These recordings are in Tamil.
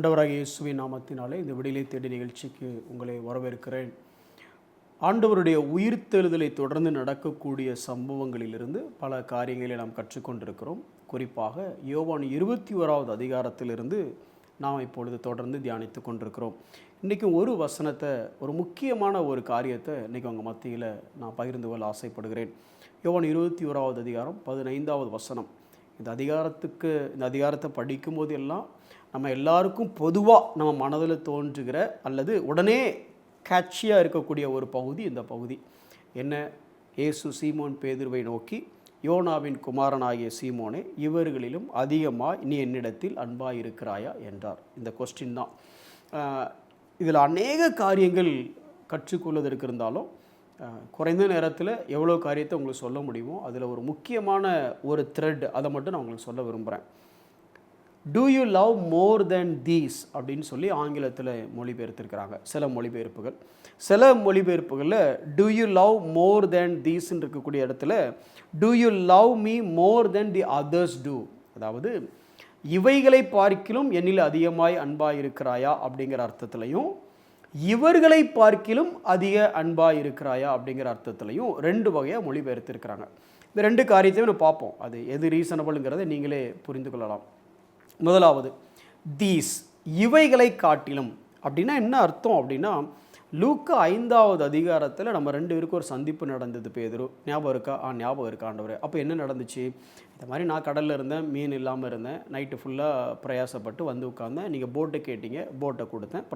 ஆண்டவராகிய இயேசுவின் நாமத்தினாலே இந்த விடுதலை தேடி நிகழ்ச்சிக்கு உங்களை வரவேற்கிறேன். ஆண்டவருடைய உயிர்த்தெழுதலை தொடர்ந்து நடக்கக்கூடிய சம்பவங்களிலிருந்து பல காரியங்களை நாம் கற்றுக்கொண்டிருக்கிறோம். குறிப்பாக யோவான் 21வது அதிகாரத்திலிருந்து நாம் இப்பொழுது தொடர்ந்து தியானித்து கொண்டிருக்கிறோம். இன்றைக்கி ஒரு வசனத்தை, ஒரு முக்கியமான ஒரு காரியத்தை இன்றைக்கி உங்கள் மத்தியில் நான் பகிர்ந்து கொள்ள ஆசைப்படுகிறேன். யோவான் 21வது அதிகாரம் 15வது வசனம். இந்த அதிகாரத்தை படிக்கும்போது எல்லாம் நம்ம எல்லாருக்கும் பொதுவாக நம்ம மனதில் தோன்றுகிற அல்லது உடனே கேட்சியாக இருக்கக்கூடிய ஒரு பகுதி இந்த பகுதி என்ன? இயேசு சீமோன் பேதுருவை நோக்கி, யோனாவின் குமாரனாகிய சீமோனே, இவர்களிலும் அதிகமாக நீ என்னிடத்தில் அன்பாக இருக்கிறாயா என்றார். இந்த கொஸ்டின் தான். இதில் அநேக காரியங்கள் கற்றுக்கொள்வதற்கு இருந்தாலும் குறைந்த நேரத்தில் எவ்வளோ காரியத்தை உங்களுக்கு சொல்ல முடியுமோ அதில் ஒரு முக்கியமான ஒரு த்ரெட், அதை மட்டும் நான் உங்களுக்கு சொல்ல விரும்புகிறேன். Do you love more than these அப்படின்னு சொல்லி ஆங்கிலத்தில் மொழிபெயர்த்திருக்கிறாங்க சில மொழிபெயர்ப்புகளில் do you love more than தீஸ்ன்னு இருக்கக்கூடிய இடத்துல do you love me more than the others too, அதாவது இவைகளை பார்க்கிலும் என்னில் அதிகமாய் அன்பாக இருக்கிறாயா அப்படிங்கிற அர்த்தத்துலையும், இவர்களை பார்க்கிலும் அதிக அன்பாக இருக்கிறாயா அப்படிங்கிற அர்த்தத்துலையும் ரெண்டு வகையாக மொழிபெயர்த்திருக்கிறாங்க. இந்த ரெண்டு காரியத்தையும் நம்ம பார்ப்போம். அது எது ரீசனபிள்ங்கிறத நீங்களே புரிந்து கொள்ளலாம். முதலாவது, தீஸ், இவைகளை காட்டிலும் அப்படின்னா என்ன அர்த்தம் அப்படின்னா, லூக்கா 5வது அதிகாரத்தில் நம்ம 2 பேருக்கு ஒரு சந்திப்பு நடந்தது. பேதுரு, ஞாபகம் இருக்கா? ஞாபகம் இருக்கா ஆண்டவரே? அப்போ என்ன நடந்துச்சு? இந்த மாதிரி நான் கடலில் இருந்தேன், மீன் இல்லாமல் இருந்தேன், நைட்டு ஃபுல்லாக பிரயாசப்பட்டு வந்து உட்காந்தேன், நீங்கள் போட்டை கேட்டீங்க, போட்டை கொடுத்தேன்,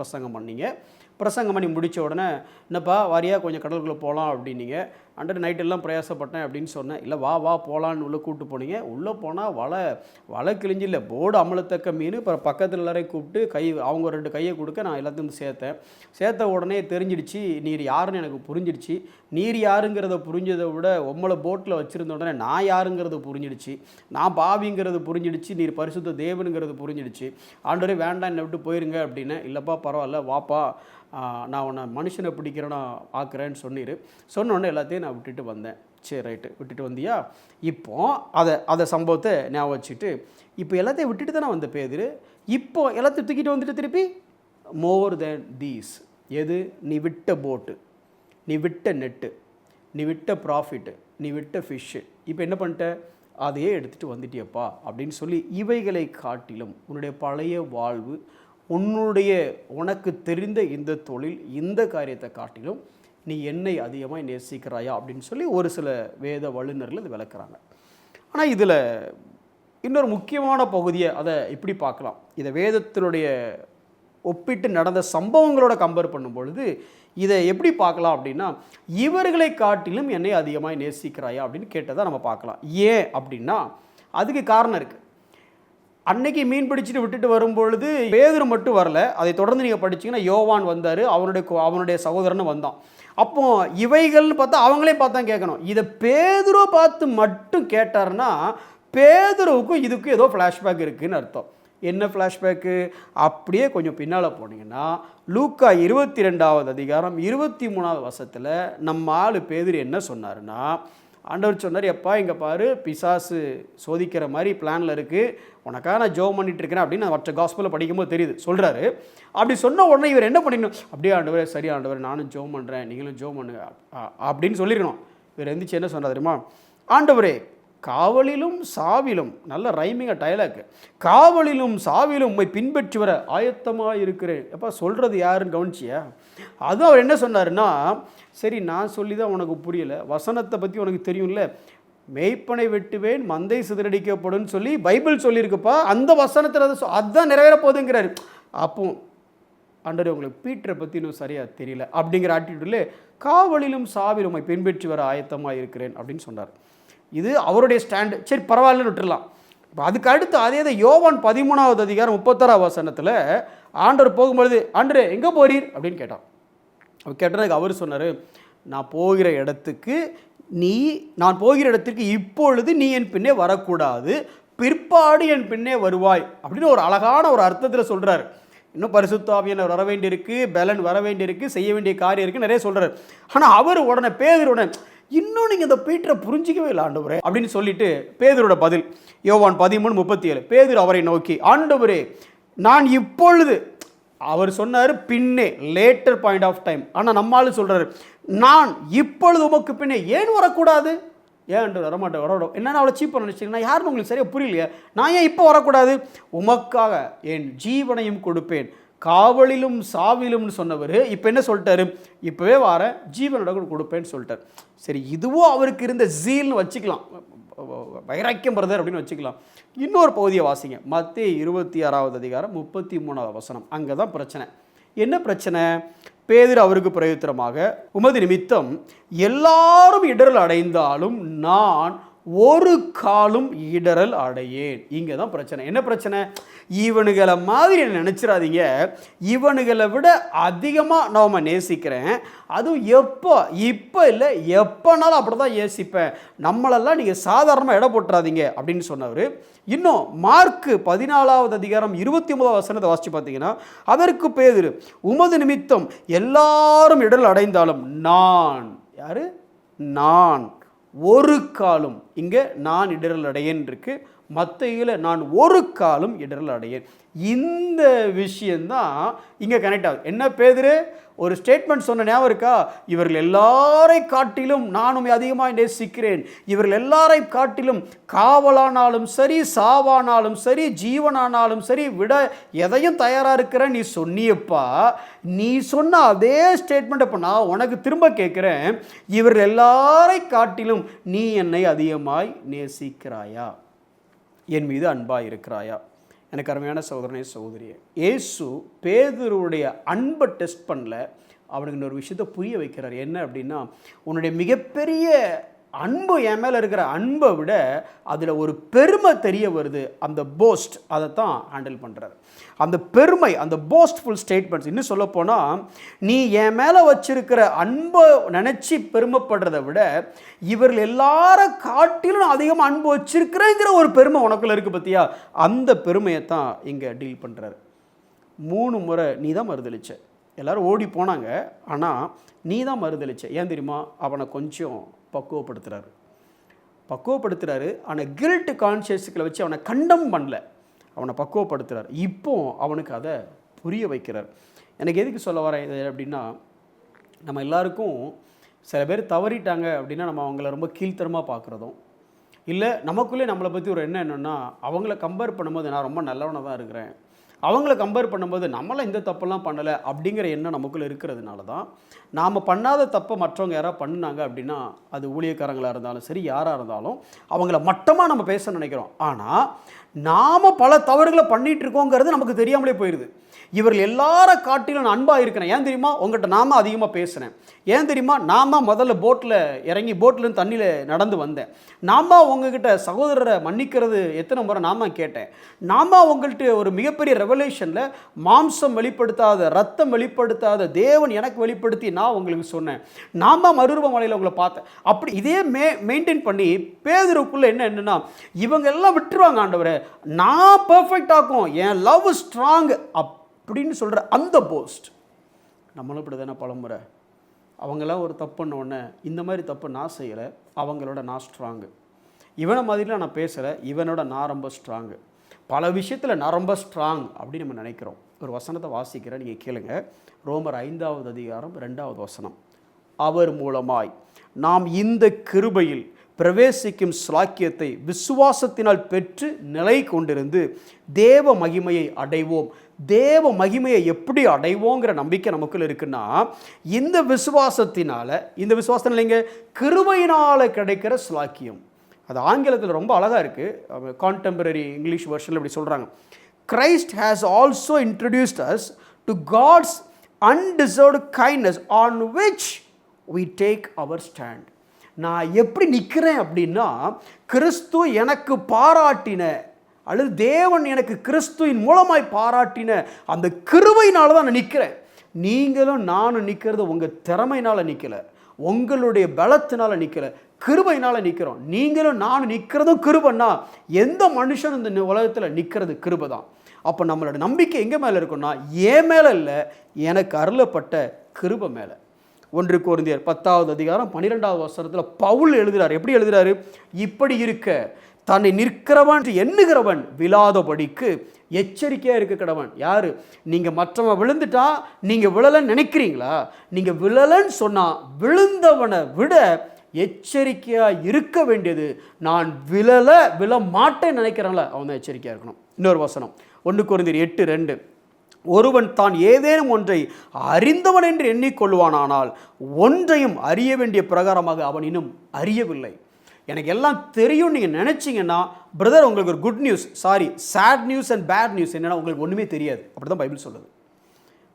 பிரசங்கம் பண்ணி முடித்த உடனே, என்னப்பா வாரியா கொஞ்சம் கடலுக்குள்ளே போகலாம் அப்படின்னீங்க. அண்டர் நைட்டெல்லாம் பிரயாசப்பட்டேன் அப்படின்னு சொன்னேன். இல்லை வா போகலான்னு உள்ளே கூப்பிட்டு போனீங்க. உள்ளே போனால் வலை கிழிஞ்சு இல்லை, போர்டு அமலத்தக்க மீன். இப்போ பக்கத்தில் எல்லாரையும் கூப்பிட்டு அவங்க 2 கையை கொடுக்க நான் எல்லாத்தையும் சேர்த்த உடனே தெரிஞ்சிடுச்சு நீர் யாருன்னு எனக்கு புரிஞ்சிடுச்சு. நீர் யாருங்கிறத புரிஞ்சதை விட உம்மளை போட்டில் வச்சுருந்த உடனே நான் யாருங்கிறது புரிஞ்சிடுச்சு, நான் பாவிங்கிறது புரிஞ்சிடுச்சு, நீர் பரிசுத்த தேவனுங்கிறது புரிஞ்சிடுச்சு. ஆண்டவரே வேண்டாம், என்னை விட்டு போயிருங்க அப்படின்னு. இல்லைப்பா பரவாயில்ல, வாப்பா, நான் உன்னை மனுஷனை பிடிக்கிறேன்னா ஆக்குறேன்னு சொன்ன உடனே எல்லாத்தையும் நான் விட்டுட்டு வந்தேன். சரி ரைட்டு, விட்டுட்டு வந்தியா? இப்போ அதை சம்பவத்தை ஞாபகம் வச்சுட்டு, இப்போ எல்லாத்தையும் விட்டுட்டு தானே வந்த பேதுரு, இப்போ எல்லாத்தையும் தூக்கிட்டு வந்துட்டு திருப்பி மோர் தேன் தீஸ். எது? நீ விட்ட போட்டு, நீ விட்ட நெட்டு, நீ விட்ட ப்ராஃபிட்டு, நீ விட்ட ஃபிஷ்ஷு, இப்போ என்ன பண்ணிட்ட? அதையே எடுத்துகிட்டு வந்துட்டியப்பா அப்படின்னு சொல்லி, இவைகளை காட்டிலும் உன்னுடைய பழைய வாழ்வு, உனக்கு தெரிந்த இந்த தொழில், இந்த காரியத்தை காட்டிலும் நீ என்னை அதிகமாக நேசிக்கிறாயா அப்படின்னு சொல்லி ஒரு சில வேத வல்லுநர்கள் இது விளக்குறாங்க. ஆனால் இதில் இன்னொரு முக்கியமான பகுதியை அதை இப்படி பார்க்கலாம். இதை வேதத்தினுடைய ஒப்பிட்டு நடந்த சம்பவங்களோட கம்பேர் பண்ணும் பொழுது இதை எப்படி பார்க்கலாம் அப்படின்னா, இவர்களை காட்டிலும் என்னை அதிகமாக நேசிக்கிறாயா அப்படின்னு கேட்டதை நம்ம பார்க்கலாம். ஏன் அப்படின்னா அதுக்கு காரணம் இருக்குது. அன்னைக்கு மீன் பிடிச்சிட்டு விட்டுட்டு வரும்பொழுது பேதுரு மட்டும் வரல, அதை தொடர்ந்து நீங்கள் படிச்சிங்கன்னா யோவான் வந்தார், அவனுடைய சகோதரனும் வந்தான். அப்போ இவைகள்னு பார்த்தா அவங்களே பார்த்தா கேட்கணும். இதை பேதுரு பார்த்து மட்டும் கேட்டார்னா பேதுருவுக்கும் இதுக்கும் ஏதோ ஃப்ளாஷ்பேக் இருக்குதுன்னு அர்த்தம். என்ன ஃப்ளாஷ்பேக்கு? அப்படியே கொஞ்சம் பின்னால் போனீங்கன்னா லூக்கா 22வது அதிகாரம் 23வது வசனத்தில் நம்ம ஆள் பேதுரு என்ன சொன்னார்னா, ஆண்டவர் சொன்னார், எப்பா இங்கே பாரு, பிசாசு சோதிக்கிற மாதிரி பிளானில் இருக்குது, உனக்காக நான் ஜோம் பண்ணிட்டு இருக்கிறேன் அப்படின்னு நான் மற்ற காஸ்பலில் படிக்கும்போது தெரியுது சொல்கிறாரு. அப்படி சொன்ன உடனே இவர் என்ன பண்ணிக்கணும்? அப்படியே ஆண்டவர், சரி ஆண்டவர், நானும் ஜோம் பண்ணுறேன், நீங்களும் ஜோம் பண்ணுங்க அப்படின்னு சொல்லியிருக்கணும். இவர் எந்திரிச்சு என்ன சொன்னார் தெரியுமா? ஆண்டவரே, காவலிலும் சாவிலும், நல்ல ரைமிங்க டைலாக்கு, காவலிலும் சாவிலும் உம்மை பின்பற்றி வர ஆயத்தமாக இருக்கிறேன். எப்போ சொல்கிறது யாருன்னு கவனிச்சியா? அதுவும் அவர் என்ன சொன்னார்னா, சரி நான் சொல்லி தான் உனக்கு புரியலை, வசனத்தை பற்றி உனக்கு தெரியும்ல, மேய்ப்பனை வெட்டுவேன் மந்தை சிதறடிக்கப்படும் சொல்லி பைபிள் சொல்லியிருக்குப்பா, அந்த வசனத்தில் அதுதான் நிறைவேற போகுதுங்கிறாரு. அப்போ ஆண்டவரே, உங்களுக்கு பீட்டரை பற்றி இன்னும் சரியாக தெரியல அப்படிங்கிற ஆட்டிடியூடில் காவலிலும் சாவிலும் உம்மை பின்பற்றி வர ஆயத்தமாக இருக்கிறேன் அப்படின்னு சொன்னார். இது அவருடைய ஸ்டாண்டு. சரி பரவாயில்லன்னு விட்டுடலாம். இப்போ அதுக்கு அடுத்து அதே யோவான் 13வது அதிகாரம் 36வது வசனத்தில் ஆண்டவர் போகும்பொழுது, ஆண்டரே எங்கே போறீர் அப்படின்னு கேட்டான். அவர் கேட்டதுக்கு அவர் சொன்னார், நான் போகிற இடத்துக்கு இப்பொழுது நீ என் பின்னே வரக்கூடாது, பிற்பாடு என் பின்னே வருவாய் அப்படின்னு ஒரு அழகான ஒரு அர்த்தத்தில் சொல்கிறார். இன்னும் பரிசுத்த ஆவியானவர் வர வேண்டியிருக்கு, பலன் வர வேண்டியிருக்கு, செய்ய வேண்டிய காரியம் இருக்குது, நிறைய சொல்கிறார். ஆனால் அவர் உடனே பேதுரு இன்னும் நீங்கள் இந்த பீட்டரை புரிஞ்சிக்கவே இல்லை ஆண்டவரே அப்படின்னு சொல்லிட்டு பேதுரோட பதில் யோவான் 13:37. பேதுரு அவரை நோக்கி, ஆண்டவரே, நான் இப்பொழுது, அவர் சொன்னார் பின்னே, லேட்டர் பாயிண்ட் ஆஃப் டைம். ஆனால் நம்மளால சொல்கிறாரு நான் இப்பொழுது உமக்கு பின்னே ஏன் வரக்கூடாது? ஏன் வரமாட்டேன் வரவிடும் என்னென்ன அவ்வளோ சீப்பாக நினச்சிங்கன்னா யாருன்னு உங்களுக்கு சரியாக புரியலையே. நான் ஏன் இப்போ வரக்கூடாது? உமக்காக என் ஜீவனையும் கொடுப்பேன், காவலிலும் சாவிலும்னு சொன்னவர் இப்போ என்ன சொல்லிட்டாரு? இப்போவே வர ஜீவனோட கொடுப்பேன்னு சொல்லிட்டார். சரி, இதுவும் அவருக்கு இருந்த ஜீல்னு வச்சுக்கலாம், வைராக்கியம் பிரதர் அப்படின்னு வச்சுக்கலாம். இன்னொரு பகுதியை வாசிங்க, மத்தேயு 26வது அதிகாரம் 33வது வசனம். அங்கே தான் பிரச்சனை. என்ன பிரச்சனை? பேதுரு அவருக்கு பிரயுத்தரமாக, உமது நிமித்தம் எல்லாரும் இடரல் அடைந்தாலும் நான் ஒரு காலும் இடரல் அடையேன். இங்கே தான் பிரச்சனை. என்ன பிரச்சனை? இவனுகளை மாதிரி நினச்சிடாதீங்க, இவனுகளை விட அதிகமாக நான் நேசிக்கிறேன். அதுவும் இப்போ இல்லை, எப்போனாலும் அப்படி தான் யோசிப்பேன். நம்மளெல்லாம் நீங்கள் சாதாரணமாக இடம் போட்டுறாதீங்க அப்படின்னு சொன்னவர். இன்னும் மார்க்கு 14வது அதிகாரம் 29வது வசனத்தை வாசித்து பார்த்தீங்கன்னா, அதற்கு பேதுரு, உமது நிமித்தம் எல்லாரும் இடரல் அடைந்தாலும் நான், யாரு? நான் ஒரு காலும், இங்கே நான் இடரல் அடையேன் இருக்கு, மத்தேயுல நான் ஒரு காலும் இடரல் அடையேன். இந்த விஷயந்தான் இங்கே கனெக்ட் ஆகுது. என்ன பேதுரு ஒரு ஸ்டேட்மெண்ட் சொன்ன ஞாபகம் இருக்கா? இவர்கள் எல்லாரை காட்டிலும் நான் அதிகமாக நேசிக்கிறேன், இவர்கள் எல்லாரை காட்டிலும் காவலானாலும் சரி, சாவானாலும் சரி, ஜீவனானாலும் சரி, விட எதையும் தயாராக இருக்கிறேன் நீ சொன்னியப்பா. நீ சொன்ன அதே ஸ்டேட்மெண்ட் இப்போ நான் உனக்கு திரும்ப கேட்குறேன், இவர்கள் எல்லாரை காட்டிலும் நீ என்னை அதிகமாய் நேசிக்கிறாயா? என் மீது அன்பாக இருக்கிறாயா? எனக்கு அருமையான சகோதரனே சகோதரியே, இயேசு பேதுருவுடைய அன்பை டெஸ்ட் பண்ணல, அவனுக்கு இன்னொரு விஷயத்தை புரிய வைக்கிறார். என்ன அப்படின்னா, உன்னுடைய மிகப்பெரிய அன்பு, என் மேலே இருக்கிற அன்பை விட அதில் ஒரு பெருமை தெரிய வருது, அந்த போஸ்ட், அதை தான் ஹேண்டில் பண்ணுறாரு. அந்த பெருமை, அந்த போஸ்ட்ஃபுல் ஸ்டேட்மெண்ட்ஸ். இன்னும் சொல்லப்போனால், நீ என் மேலே வச்சிருக்கிற அன்பை நினச்சி பெருமைப்படுறதை விட இவர்கள் எல்லாரும் காட்டிலும் அதிகமாக அன்பு வச்சிருக்கிறேங்கிற ஒரு பெருமை உனக்குள்ள இருக்குது பார்த்தியா, அந்த பெருமையை தான் இங்கே டீல் பண்ணுறாரு. 3 முறை நீ தான் மறுதளிச்ச, எல்லோரும் ஓடி போனாங்க, ஆனால் நீ தான் மறுதளிச்ச. ஏன் தெரியுமா? அவனை கொஞ்சம் பக்குவப்படுத்துகிறாரு. ஆனால் கில்ட் கான்ஷியஸுக்களை வச்சு அவனை கண்டம் பண்ணல, அவனை பக்குவப்படுத்துகிறார். இப்போ அவனுக்கு அதை புரிய வைக்கிறார். எனக்கு எதுக்கு சொல்ல வரேன் இது அப்படின்னா, நம்ம எல்லாருக்கும் சில பேர் தவறிட்டாங்க அப்படின்னா நம்ம அவங்கள ரொம்ப கீழ்த்தரமாக பார்க்குறதும், இல்லை நமக்குள்ளே நம்மளை பற்றி ஒரு எண்ணம் என்னென்னா, அவங்கள கம்பேர் பண்ணும்போது நான் ரொம்ப நல்லவனாக தான் இருக்கிறேன், அவங்கள கம்பேர் பண்ணும்போது நம்மளாம் இந்த தப்பெல்லாம் பண்ணலை அப்படிங்கிற எண்ணம் நமக்குள்ளே இருக்கிறதுனால தான் நாம் பண்ணாத தப்பை மற்றவங்க யாராவது பண்ணினாங்க அப்படின்னா, அது ஊழியக்காரங்களாக இருந்தாலும் சரி, யாராக இருந்தாலும் அவங்கள மட்டமாக நம்ம பேச நினைக்கிறோம். ஆனால் நாம் பல தவறுகளை பண்ணிகிட்டு இருக்கோங்கிறது நமக்கு தெரியாமலே போயிடுது. இவர்கள் எல்லார காட்டிலும் நான் அன்பாக இருக்கிறேன். ஏன் தெரியுமா? உங்கள்கிட்ட நான் தான் அதிகமாக பேசுகிறேன். ஏன் தெரியுமா? நான் தான் முதல்ல போட்டில் இறங்கி போட்லேருந்து தண்ணியில் நடந்து வந்தேன். நான் தான் உங்ககிட்ட சகோதரரை மன்னிக்கிறது எத்தனை முறை நான் தான் கேட்டேன். நான் தான் உங்கள்கிட்ட ஒரு மிகப்பெரிய ரெவலேஷனில் மாம்சம் வெளிப்படுத்தாத, ரத்தம் வெளிப்படுத்தாத தேவன் எனக்கு வெளிப்படுத்தி நான் உங்களுக்கு சொன்னேன். நான் தான் மறுரூப மலையில் உங்களை பார்த்தேன். அப்படி இதே மெயின்டைன் பண்ணி பேதுருக்குள்ளே என்னென்னா, இவங்க எல்லாம் விட்டுருவாங்க ஆண்டவரே, நான் பர்ஃபெக்ட் ஆக்கும், என் லவ் ஸ்ட்ராங் அப்படின்னு சொல்கிற அந்த போஸ்ட். நம்மளும் இப்படி தானே பலமுறை அவங்களாம் ஒரு தப்பு பண்ண உடனே, இந்த மாதிரி தப்பு நான் செய்யலை, அவங்களோட நான் ஸ்ட்ராங்கு, இவனை மாதிரிலாம் நான் பேசலை, இவனோட நான் ரொம்ப ஸ்ட்ராங்கு, பல விஷயத்தில் நான் ரொம்ப ஸ்ட்ராங் அப்படின்னு நம்ம நினைக்கிறோம். ஒரு வசனத்தை வாசிக்கிறேன், நீங்கள் கேளுங்க. ரோமர் 5வது அதிகாரம் 2வது வசனம். அவர் மூலமாய் நாம் இந்த கிருபையில் பிரவேசிக்கும் ஸ்லாக்கியத்தை விசுவாசத்தினால் பெற்று நிலை கொண்டிருந்து தேவ மகிமையை அடைவோம். தேவ மகிமையை எப்படி அடைவோங்கிற நம்பிக்கை நமக்குள்ள இருக்குன்னா, இந்த விசுவாசத்தினால, இந்த விசுவாசத்தினால இல்லைங்க, கிருபையினால் கிடைக்கிற ஸ்லாக்கியம். அது ஆங்கிலத்தில் ரொம்ப அழகாக இருக்குது. கான்டெம்பரரி இங்கிலீஷ் வெர்ஷனில் இப்படி சொல்கிறாங்க, Christ has also introduced us to God's undeserved kindness on which we take our stand. நான் எப்படி நிற்கிறேன் அப்படின்னா, கிறிஸ்து எனக்கு பாராட்டின, அல்லது தேவன் எனக்கு கிறிஸ்துவின் மூலமாய் பாராட்டின அந்த கிருபையினால தான் நான் நிற்கிறேன். நீங்களும் நானும் நிற்கிறது உங்கள் திறமையினால் நிற்கலை, உங்களுடைய பலத்தினால் நிற்கலை, கிருபையினால் நிற்கிறோம். நீங்களும் நானும் நிற்கிறதும் கிருபைன்னா, எந்த மனுஷனும் இந்த உலகத்தில் நிற்கிறது கிருபை தான். அப்போ நம்மளோட நம்பிக்கை எங்கே மேலே இருக்குன்னா, ஏன் மேலே இல்லை, எனக்கு அருளப்பட்ட கிருபை மேலே. 1 கொரிந்தியர் 10வது அதிகாரம் 12வது வசனத்தில் பவுல் எழுதுகிறார். எப்படி எழுதுகிறாரு? இப்படி இருக்க தன்னை நிற்கிறவன் எண்ணுகிறவன் விழாதபடிக்கு எச்சரிக்கையாக இருக்க கடவன். யார்? நீங்கள் மற்றவன் விழுந்துட்டா நீங்கள் விழலன்னு நினைக்கிறீங்களா? நீங்கள் விழலன்னு சொன்னால் விழுந்தவனை விட எச்சரிக்கையாக இருக்க வேண்டியது நான் விழ மாட்டேன்னு நினைக்கிறேன்ல, அவன் தான் எச்சரிக்கையாக இருக்கணும். இன்னொரு வசனம் 1 கொரிந்தியர் 8:2, ஒருவன் தான் ஏதேனும் ஒன்றை அறிந்தவன் என்று எண்ணிக்கொள்வானானால் ஒன்றையும் அறிய வேண்டிய பிரகாரமாக அவன் இன்னும் அறியவில்லை. எனக்கு எல்லாம் தெரியும் நீங்கள் நினச்சிங்கன்னா பிரதர், உங்களுக்கு ஒரு good news, sad news and bad news என்னென்னா உங்களுக்கு ஒன்றுமே தெரியாது. அப்படி தான் பைபிள் சொல்லுது.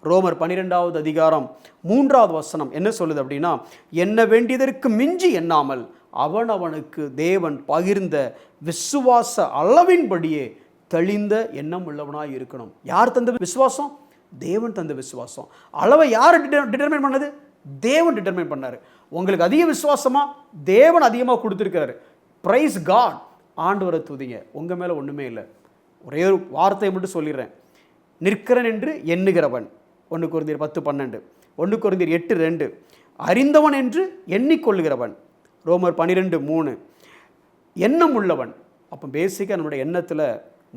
ரோமர் 12வது அதிகாரம் 3வது வசனம் என்ன சொல்லுது அப்படின்னா, என்ன வேண்டியதற்கு மிஞ்சி எண்ணாமல் அவனுக்கு தேவன் பகிர்ந்த விசுவாச அளவின்படியே தெளிந்த எண்ணம் உள்ளவனாய் இருக்கணும். யார் தந்த விசுவாசம்? தேவன் தந்த விசுவாசம். அளவை யார் டிட்டர்மைன் பண்ணது? தேவன் டிட்டர்மைன் பண்ணார். உங்களுக்கு அதிக விசுவாசமா? தேவன் அதிகமாக கொடுத்துருக்கிறாரு. Praise God. ஆண்டவரை துதிங்க. உங்கள் மேலே ஒன்றுமே இல்லை. ஒரே ஒரு வார்த்தையை மட்டும் சொல்லிடுறேன். நிற்கிறன் என்று எண்ணுகிறவன் 1 கொரிந்தியர் 10:12, 1 கொரிந்தியர் 8:2, அறிந்தவன் என்று எண்ணிக்கொள்ளுகிறவன் ரோமர் 12:3, எண்ணம் உள்ளவன். அப்போ பேசிக்காக நம்மளுடைய எண்ணத்தில்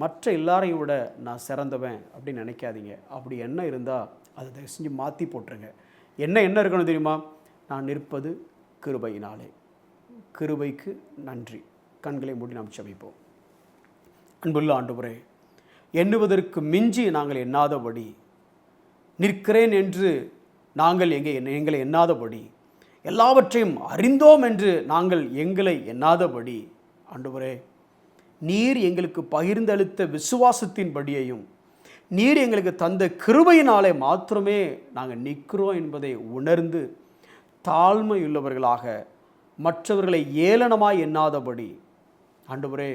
மற்ற எல்லாரையும் விட நான் சிறந்தவன் அப்படின்னு நினைக்காதீங்க. அப்படி எண்ணம் இருந்தால் அதை தயவு செஞ்சு மாற்றி போட்டுருங்க. என்ன இருக்கணும் தெரியுமா? நான் நிற்பது கிருபையினாலே. கிருபைக்கு நன்றி. கண்களை மூடி நாம் ஜெபிப்போம். அன்புள்ள ஆண்டவரே, எண்ணுவதற்கு மிஞ்சி நாங்கள் எண்ணாதபடி, நிற்கிறேன் என்று நாங்கள் எங்களை எண்ணாதபடி, எல்லாவற்றையும் அறிந்தோம் என்று நாங்கள் எங்களை எண்ணாதபடி, ஆண்டவரே நீர் எங்களுக்கு பகிர்ந்தளித்த விசுவாசத்தின் படியையும் நீர் எங்களுக்கு தந்த கிருபையினாலே மாத்திரமே நாங்கள் நிற்கிறோம் என்பதை உணர்ந்து தாழ்மையுள்ளவர்களாக, மற்றவர்களை ஏளனமாய் எண்ணாதபடி, ஆண்டவரே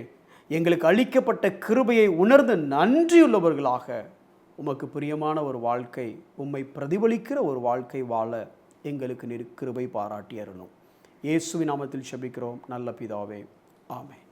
எங்களுக்கு அளிக்கப்பட்ட கிருபையை உணர்ந்து நன்றியுள்ளவர்களாக உமக்கு பிரியமான ஒரு வாழ்க்கை, உம்மை பிரதிபலிக்கிற ஒரு வாழ்க்கை வாழ எங்களுக்கு நீர் கிருபை பாராட்டி அருளும். இயேசுவின் நாமத்தில் ஜெபிக்கிறோம் நல்ல பிதாவே, ஆமென்.